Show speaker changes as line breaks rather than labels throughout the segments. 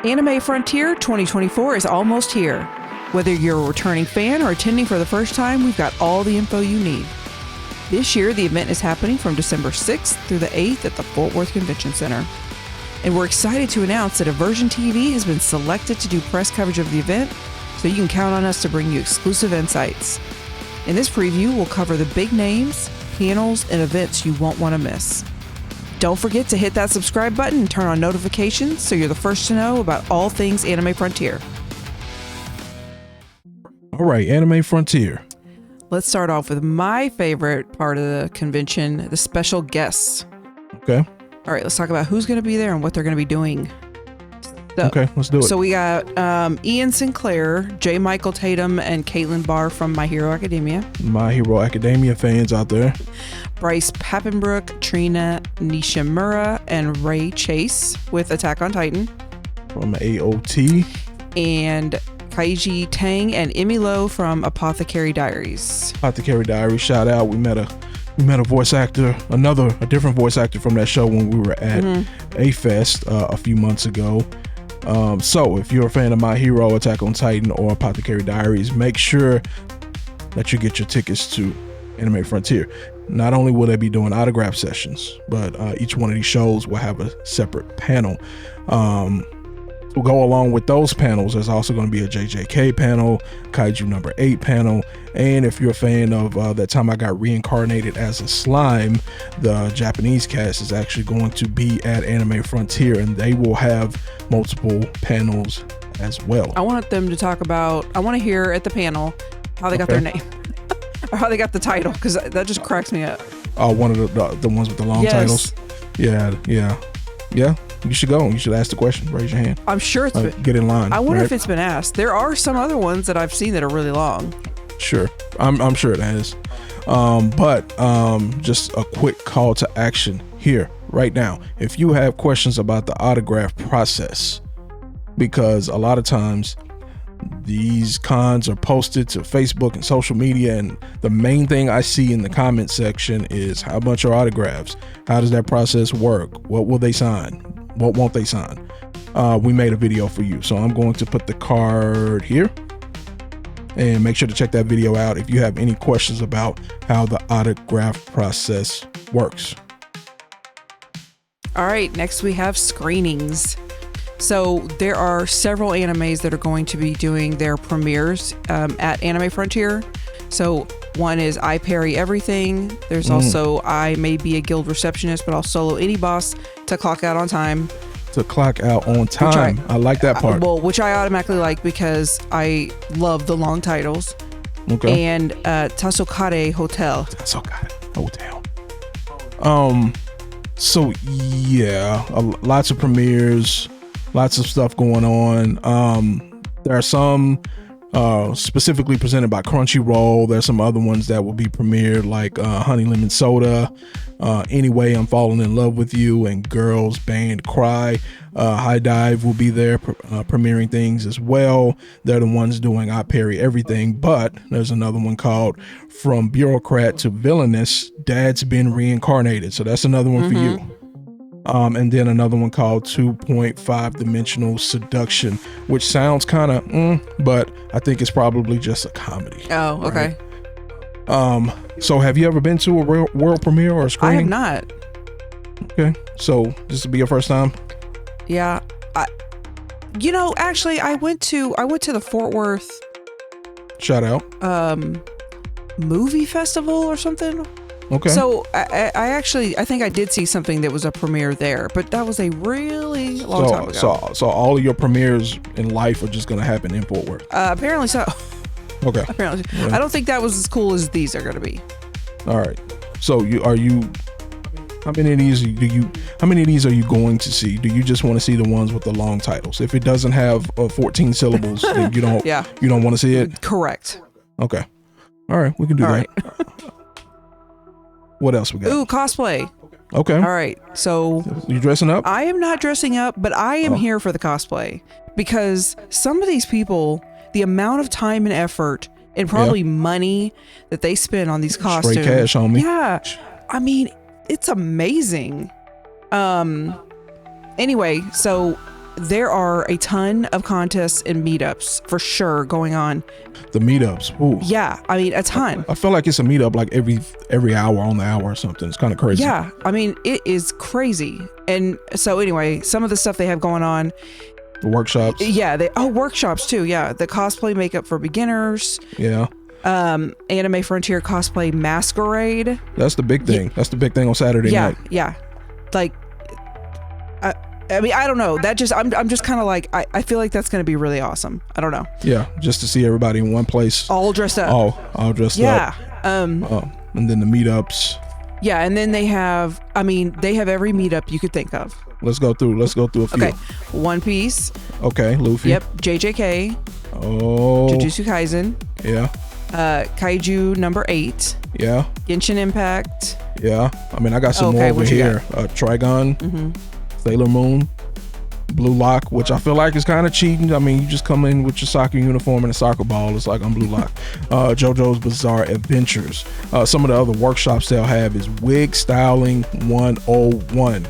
Anime Frontier 2024 is almost here. Whether you're a returning fan or attending for the first time, we've got all the info you need. This year, the event is happening from December 6th through the 8th at the Fort Worth Convention Center. And we're excited to announce that AVersion TV has been selected to do press coverage of the event, so you can count on us to bring you exclusive insights. In this preview, we'll cover the big names, panels, and events you won't want to miss. Don't forget to hit that subscribe button and turn on notifications so you're the first to know about all things Anime Frontier.
All right, Anime Frontier.
Let's start off with my favorite part of the convention, the special guests.
Okay.
All right, let's talk about who's going to be there and what they're going to be doing. So,
okay, let's do it.
So we got Ian Sinclair, J. Michael Tatum, and Caitlin Barr from My Hero Academia.
My Hero Academia fans out there.
Bryce Papenbrook, Trina Nishimura, and Ray Chase with Attack on Titan.
From AOT.
And Kaiji Tang and Emmy Lowe from Apothecary Diaries.
Apothecary Diaries, shout out. We met a voice actor, a different voice actor from that show when we were at A-Fest a few months ago. So if you're a fan of My Hero, Attack on Titan, or Apothecary Diaries, make sure that you get your tickets to Anime Frontier. Not only will they be doing autograph sessions, but each one of these shows will have a separate panel. To go along with those panels, there's also going to be a JJK panel, Kaiju number 8 panel, and if you're a fan of that time I got reincarnated as a slime, the Japanese cast is actually going to be at Anime Frontier, and they will have multiple panels as well.
I want them to talk about, I want to hear at the panel how they got their name, or how they got the title, because that just cracks me up.
Oh, one of the ones with the long titles? Yeah. You should go. You should ask the question. Raise your hand.
I'm sure it's been,
get in line.
I wonder if it's been asked. There are some other ones that I've seen that are really long.
Sure. I'm sure it has. But just a quick call to action here right now. If you have questions about the autograph process, because a lot of times these cons are posted to Facebook and social media, and the main thing I see in the comment section is how much are autographs? How does that process work? What will they sign? What won't they sign? We made a video for you, so I'm going to put the card here, and make sure to check that video out if you have any questions about how the autograph process works.
All right, next we have screenings. So there are several animes that are going to be doing their premieres at Anime Frontier. So one is I Parry Everything. There's also I May Be a Guild Receptionist, but I'll solo any boss to clock out on time.
To clock out on time. I like that part.
Which I automatically like because I love the long titles.
Okay.
And Tasokare Hotel.
Tasokare Hotel. So yeah, lots of premieres. Lots of stuff going on. There are some specifically presented by Crunchyroll. There's some other ones that will be premiered, like Honey Lemon Soda, Anyway, I'm Falling in Love with You, and Girls Band Cry. HIDive will be there premiering things as well. They're the ones doing I Parry Everything, but there's another one called From Bureaucrat to Villainess, Dad's Been Reincarnated. So that's another one for you. And then another one called 2.5 Dimensional Seduction, which sounds kind of but I think it's probably just a comedy.
Oh, okay.
Right? So have you ever been to a world premiere or a screening?
I have not.
Okay, so this will be your first time?
Yeah. Actually I went to the Fort Worth
shout out
movie festival or something.
Okay.
So I think I did see something that was a premiere there, but that was a really long time ago.
So all of your premieres in life are just going to happen in Fort Worth?
Apparently so.
Okay.
Apparently.
Yeah.
I don't think that was as cool as these are going to be.
All right. So how many of these are you going to see? Do you just want to see the ones with the long titles? If it doesn't have 14 syllables, then you don't you don't want to see it?
Correct.
Okay. All right, we can do that. Right. What else we got?
Ooh, cosplay.
Okay.
All right. So
you dressing up?
I am not dressing up, but I am here for the cosplay because some of these people, the amount of time and effort and probably money that they spend on these costumes.
Straight cash on me.
Yeah. I mean, it's amazing. Anyway, so there are a ton of contests and meetups for sure going on.
The meetups. Ooh.
Yeah, I mean, a ton.
I feel like it's a meetup like every hour on the hour or something. It's kind of crazy.
Yeah, I mean, it is crazy. And so anyway, some of the stuff they have going on.
The workshops.
Yeah, workshops too. Yeah, the cosplay makeup for beginners.
Yeah.
Anime Frontier Cosplay Masquerade.
That's the big thing. That's the big thing on Saturday night.
Yeah. Like, I mean, I don't know. That just, I'm just kind of like, I feel like that's going to be really awesome. I don't know.
Yeah, just to see everybody in one place.
All dressed up.
All dressed up.
Yeah.
And then the meetups.
Yeah, and then they have every meetup you could think of.
Let's go through a few.
Okay. One Piece.
Okay, Luffy.
Yep. JJK.
Oh.
Jujutsu Kaisen.
Yeah.
Kaiju number 8.
Yeah.
Genshin Impact.
Yeah. I mean, I got some more over here. Trigon. Sailor Moon. Blue Lock, which I feel like is kind of cheating. I mean, you just come in with your soccer uniform and a soccer ball. It's like I'm Blue Lock. JoJo's Bizarre Adventures. Some of the other workshops they'll have is Wig Styling 101.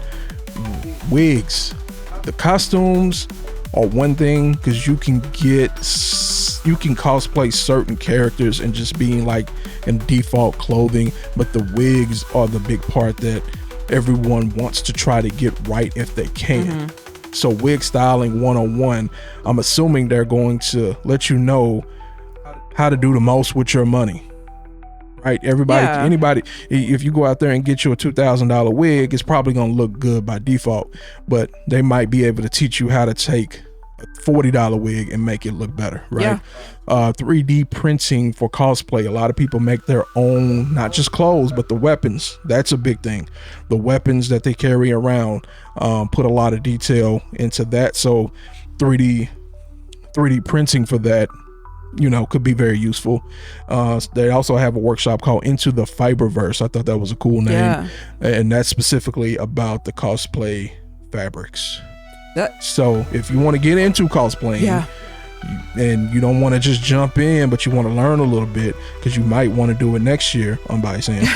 Wigs. The costumes are one thing because you can cosplay certain characters and just being like in default clothing, but the wigs are the big part that everyone wants to try to get right if they can. So Wig Styling 101, I'm assuming they're going to let you know how to do the most with your money. Right? Anybody, if you go out there and get you a $2,000 wig, it's probably going to look good by default, but they might be able to teach you how to take a $40 wig and make it look better, right?
Yeah.
3D printing for cosplay. A lot of people make their own, not just clothes, but the weapons. That's a big thing. The weapons that they carry around, put a lot of detail into that. So 3D printing for that, could be very useful. They also have a workshop called Into the Fiberverse. I thought that was a cool name.
Yeah.
And that's specifically about the cosplay fabrics. So if you want to get into cosplaying, and you don't want to just jump in, but you want to learn a little bit, because you might want to do it next year, I'm by saying.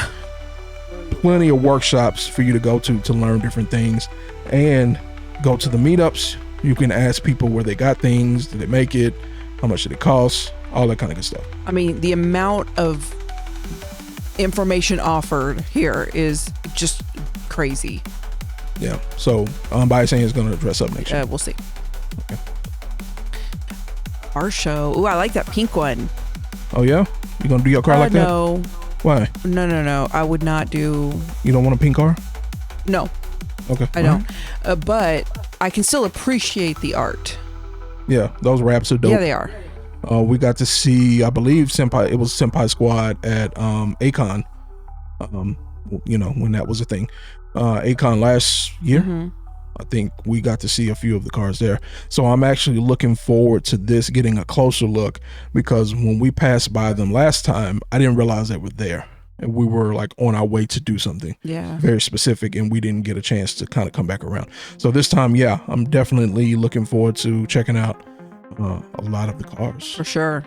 Plenty of workshops for you to go to learn different things, and go to the meetups. You can ask people where they got things, did they make it, how much did it cost, all that kind of good stuff.
I mean, the amount of information offered here is just crazy.
Yeah. So by saying is going to dress up next year.
We'll see.
Okay.
Our show. Ooh, I like that pink one.
Oh yeah? You gonna do your car like that?
No.
Why?
No. I would not do.
You don't want a pink car?
No.
Okay.
I don't. But I can still appreciate the art.
Yeah, those wraps are dope.
Yeah, they are.
We got to see, I believe, Senpai Squad at Akon. When that was a thing. Akon last year. I think we got to see a few of the cars there. So I'm actually looking forward to this, getting a closer look, because when we passed by them last time, I didn't realize they were there. And we were like on our way to do something very specific, and we didn't get a chance to kind of come back around. So this time, I'm definitely looking forward to checking out a lot of the cars.
For sure.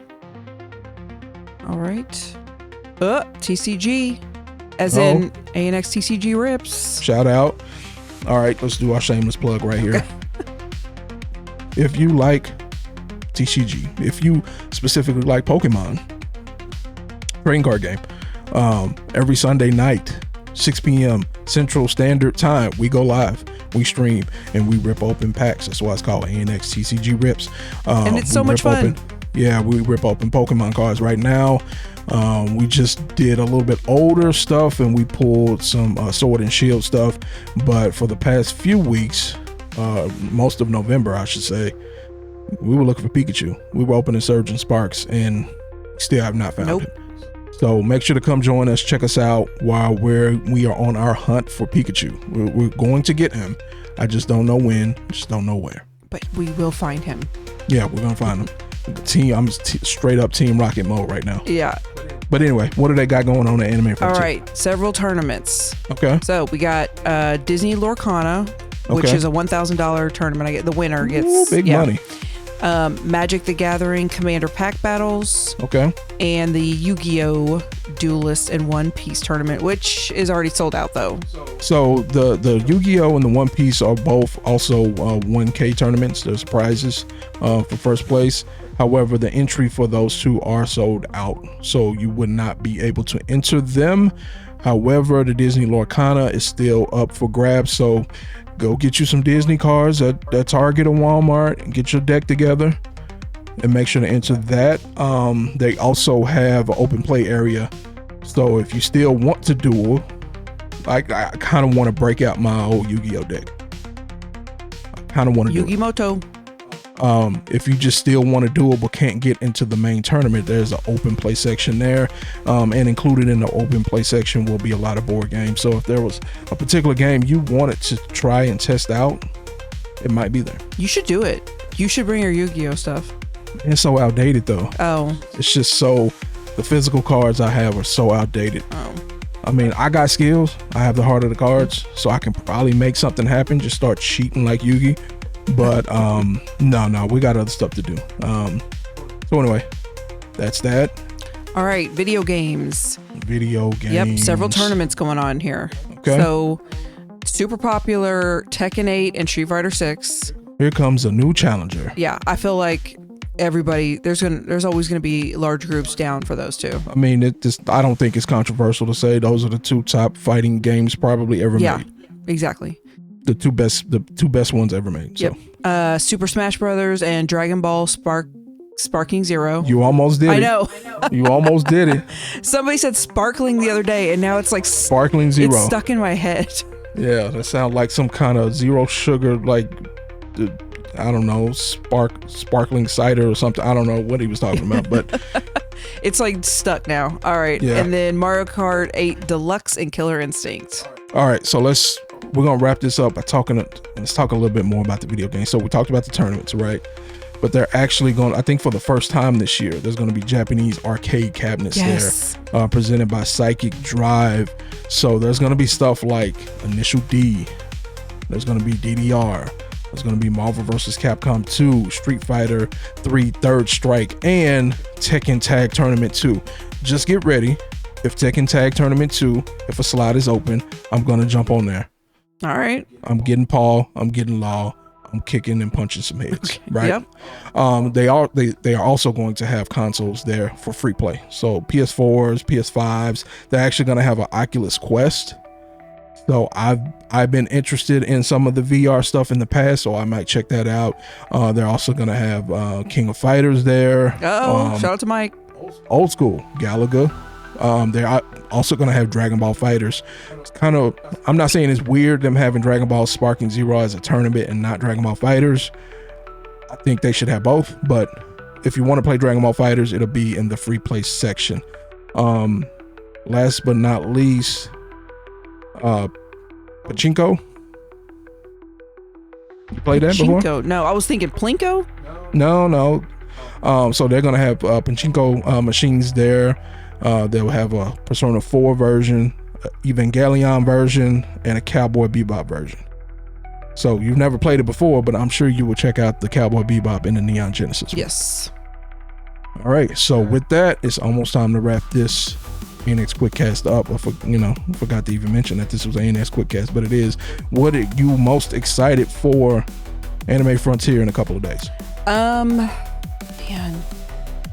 All right. TCG, as in ANX TCG Rips.
Shout out. All right, let's do our shameless plug right here.
Okay.
If you like TCG, if you specifically like Pokemon, trading card game, every Sunday night, 6 p.m. Central Standard Time, we go live, we stream, and we rip open packs. That's why it's called ANX TCG Rips.
And it's so much fun.
We rip open Pokemon cards right now. We just did a little bit older stuff, and we pulled some Sword and Shield stuff. But for the past few weeks, most of November, I should say, we were looking for Pikachu. We were opening Surge and Sparks, and still have not found it. So make sure to come join us. Check us out while we are on our hunt for Pikachu. We're going to get him. I just don't know when. Just don't know where.
But we will find him.
Yeah, we're gonna find him. I'm straight up Team Rocket mode right now.
Yeah.
But anyway, what do they got going on at Anime Frontier?
All right, several tournaments.
Okay.
So we got Disney Lorcana, which is a $1,000 tournament. I get the winner gets
big money.
Magic the Gathering Commander Pack Battles.
Okay.
And the Yu-Gi-Oh Duelist and One Piece tournament, which is already sold out though.
So the Yu-Gi-Oh and the One Piece are both also 1K tournaments. There's prizes for first place. However, the entry for those two are sold out, so you would not be able to enter them. However, the Disney Lorcana is still up for grabs, so go get you some Disney cards at Target or Walmart and get your deck together and make sure to enter that. They also have an open play area, so if you still want to duel, I kind of want to break out my old Yu-Gi-Oh deck. I kind of want to do
Yu-Gi-Moto.
If you just still want to duel but can't get into the main tournament, there's an open play section there, and included in the open play section will be a lot of board games. So if there was a particular game you wanted to try and test out, it might be there.
You should do it. You should bring your Yu-Gi-Oh stuff.
It's so outdated though.
Oh.
It's just so, the physical cards I have are so outdated.
Oh.
I mean, I got skills. I have the heart of the cards, so I can probably make something happen. Just start cheating like Yugi. But no, we got other stuff to do. So anyway, that's that.
All right, video games.
Yep,
several tournaments going on here.
Okay.
So super popular Tekken 8 and Street Fighter 6.
Here comes a new challenger.
Yeah, I feel like everybody, there's always gonna be large groups down for those two.
I mean, I don't think it's controversial to say those are the two top fighting games probably ever made.
Yeah, exactly.
The two best ones ever made. So.
Yep. Super Smash Brothers and Dragon Ball Sparking Zero.
You almost did it.
I know.
You almost did it.
Somebody said sparkling the other day, and now it's like
Sparkling Zero.
It's stuck in my head.
Yeah, that sounds like some kind of zero sugar, like I don't know, sparkling cider or something. I don't know what he was talking about, but
it's like stuck now. All right.
Yeah.
And then Mario Kart 8 Deluxe and Killer Instinct.
All right, so we're gonna wrap this up by let's talk a little bit more about the video game. So we talked about the tournaments, right? But they're actually going, I think for the first time this year, there's going to be Japanese arcade cabinets there, presented by Psychic Drive. So there's going to be stuff like Initial D, there's going to be DDR, there's going to be Marvel vs. Capcom 2, Street Fighter 3 Third Strike, and Tekken Tag Tournament 2. Just get ready. If Tekken Tag Tournament 2, if a slot is open, I'm going to jump on there.
All right.
I'm getting Paul, I'm getting Law, I'm kicking and punching some heads, right?
Yep.
They are also going to have consoles there for free play. So PS4s, PS5s. They're actually going to have an Oculus Quest. So I've been interested in some of the VR stuff in the past, so I might check that out. They're also going to have King of Fighters there.
Shout out to Mike.
Old school Galaga. They're also going to have Dragon Ball Fighters. It's kind of, I'm not saying it's weird them having Dragon Ball Sparking Zero as a tournament and not Dragon Ball Fighters. I think they should have both, but if you want to play Dragon Ball Fighters, it'll be in the free play section. Last but not least, Pachinko. You played that before?
No, I was thinking Plinko.
No. So they're going to have Pachinko machines there. They'll have a Persona 4 version, Evangelion version, and a Cowboy Bebop version. So you've never played it before, but I'm sure you will check out the Cowboy Bebop and the Neon Genesis.
Yes.
All right. So with that, it's almost time to wrap this ANX Quickcast up. I forgot to even mention that this was an ANX Quickcast, but it is. What are you most excited for Anime Frontier in a couple of days?
Man.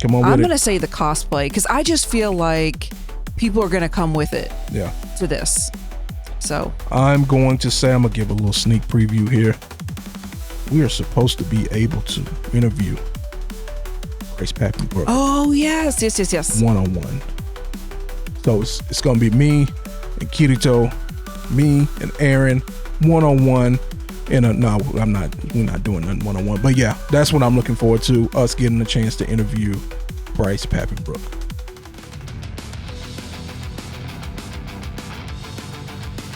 Come on with
I'm
it.
going to say the cosplay, because I just feel like people are going to come with it.
Yeah.
To this. So
I'm going to say, I'm going to give a little sneak preview here. We are supposed to be able to interview Grace Pappy-Brooke.
Oh, yes.
One-on-one. So it's going to be me and Kirito, me and Aaron, one-on-one. We're not doing nothing one-on-one, but yeah, that's what I'm looking forward to, us getting a chance to interview Bryce Pappy-Brooke.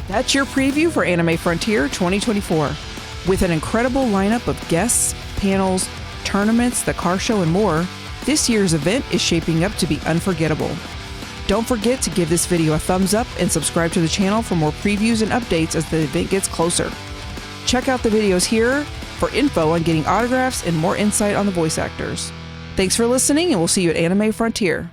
That's your preview for Anime Frontier 2024. With an incredible lineup of guests, panels, tournaments, the car show, and more, this year's event is shaping up to be unforgettable. Don't forget to give this video a thumbs up and subscribe to the channel for more previews and updates as the event gets closer. Check out the videos here for info on getting autographs and more insight on the voice actors. Thanks for listening, and we'll see you at Anime Frontier.